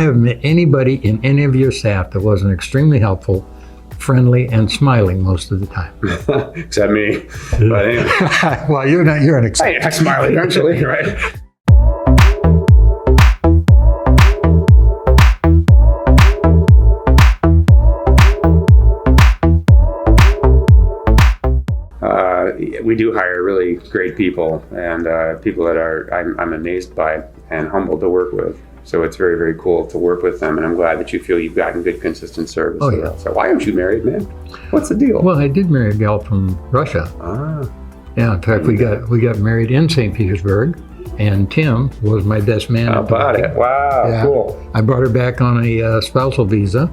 haven't met anybody in any of your staff that wasn't extremely helpful, friendly, and smiling most of the time. Except me. But anyway. Well, you're an exception. I smile eventually, right? We do hire really great people, and people that I'm amazed by and humbled to work with. So it's very, very cool to work with them, and I'm glad that you feel you've gotten good, consistent service. Oh, yeah. So why aren't you married, man? What's the deal? Well, I did marry a gal from Russia. Yeah, in fact, we got married in St. Petersburg, and Tim was my best man. How about it? Wow, yeah. Cool. I brought her back on a spousal visa.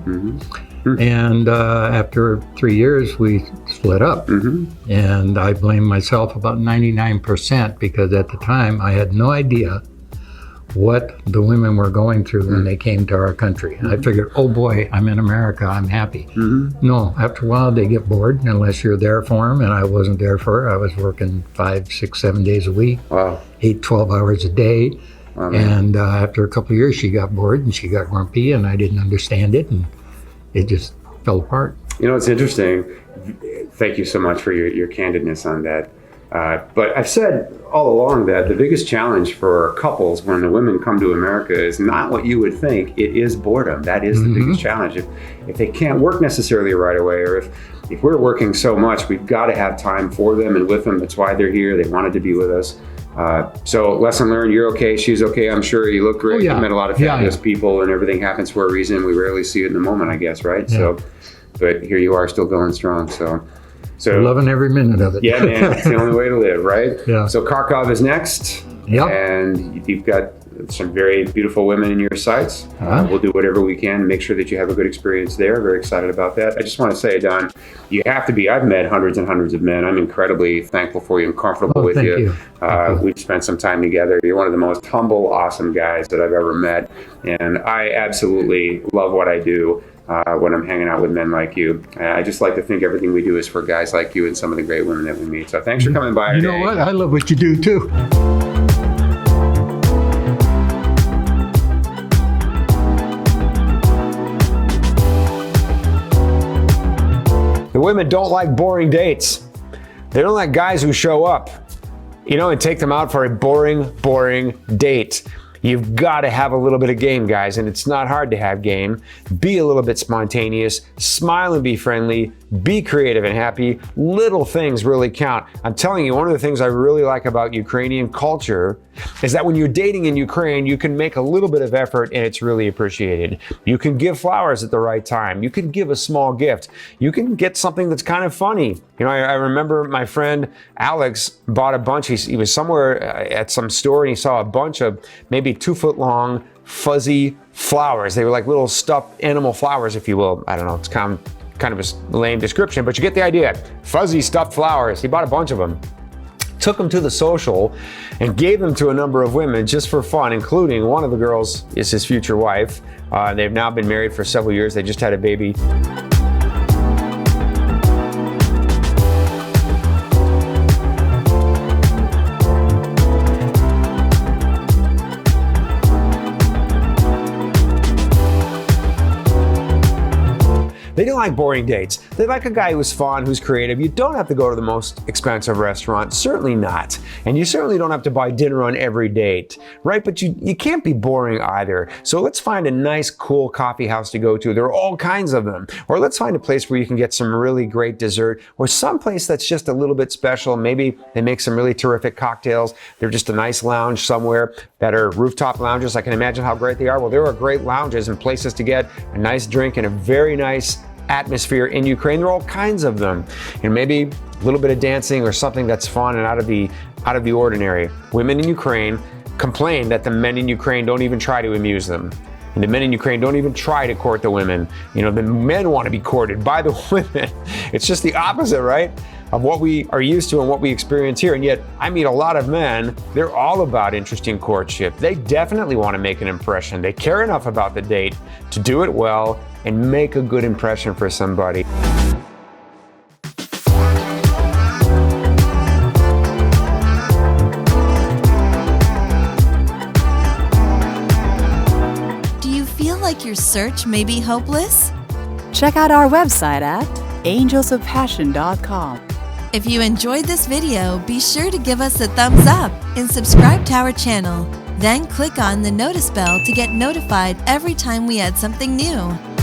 And after 3 years, we split up. And I blame myself about 99% because at the time I had no idea what the women were going through when they came to our country. I figured, oh boy, I'm in America, I'm happy. No, after a while they get bored unless you're there for them, and I wasn't there for her. I was working 5, 6, 7 days a week, 8, 12 hours a day. Wow, and after a couple of years she got bored and she got grumpy and I didn't understand it, and it just fell apart. You know, it's interesting. Thank you so much for your candidness on that. But I've said all along that the biggest challenge for couples when the women come to America is not what you would think. It is boredom. That is the biggest challenge. If they can't work necessarily right away, or if we're working so much, we've got to have time for them and with them. That's why they're here. They wanted to be with us. So lesson learned, you're okay, she's okay, I'm sure. You look great. You've met a lot of fabulous people, and everything happens for a reason. We rarely see it in the moment, I guess, right? So, but here you are still going strong. So loving every minute of it. Yeah, man, it's the only way to live, right? Yeah. So Kharkov is next. Yep. And you've got some very beautiful women in your sights. We'll do whatever we can to make sure that you have a good experience there. Very excited about that. I just want to say, Don, you have to be. I've met hundreds and hundreds of men. I'm incredibly thankful for you and comfortable with you. We've spent some time together. You're one of the most humble, awesome guys that I've ever met. And I absolutely love what I do when I'm hanging out with men like you. I just like to think everything we do is for guys like you and some of the great women that we meet. So thanks for coming by today. You know what? I love what you do too. The women don't like boring dates. They don't like guys who show up, and take them out for a boring date. You've got to have a little bit of game, guys, and it's not hard to have game. Be a little bit spontaneous, smile and be friendly, be creative and happy. Little things really count. I'm telling you, one of the things I really like about Ukrainian culture is that when you're dating in Ukraine, you can make a little bit of effort and it's really appreciated. You can give flowers at the right time. You can give a small gift. You can get something that's kind of funny. I remember my friend Alex bought a bunch. He was somewhere at some store and he saw a bunch of maybe 2-foot long fuzzy flowers. They were like little stuffed animal flowers, if you will. I don't know, it's kind of a lame description, but you get the idea. Fuzzy stuffed flowers. He bought a bunch of them, took them to the social and gave them to a number of women just for fun, including one of the girls is his future wife. They've now been married for several years. They just had a baby. They don't like boring dates. They like a guy who's fun, who's creative. You don't have to go to the most expensive restaurant, certainly not. And you certainly don't have to buy dinner on every date, right? But you can't be boring either. So let's find a nice, cool coffee house to go to. There are all kinds of them. Or let's find a place where you can get some really great dessert, or some place that's just a little bit special. Maybe they make some really terrific cocktails. They're just a nice lounge somewhere that are rooftop lounges. I can imagine how great they are. Well, there are great lounges and places to get a nice drink and a very nice atmosphere in Ukraine. There are all kinds of them, and maybe a little bit of dancing or something that's fun and out of the ordinary. Women in Ukraine complain that the men in Ukraine don't even try to amuse them, and the men in Ukraine don't even try to court the women. The men want to be courted by the women. It's just the opposite, right, of what we are used to and what we experience here. And yet I meet a lot of men, they're all about interesting courtship. They definitely want to make an impression. They care enough about the date to do it well and make a good impression for somebody. Do you feel like your search may be hopeless? Check out our website at angelsofpassion.com. If you enjoyed this video, be sure to give us a thumbs up and subscribe to our channel. Then click on the notice bell to get notified every time we add something new.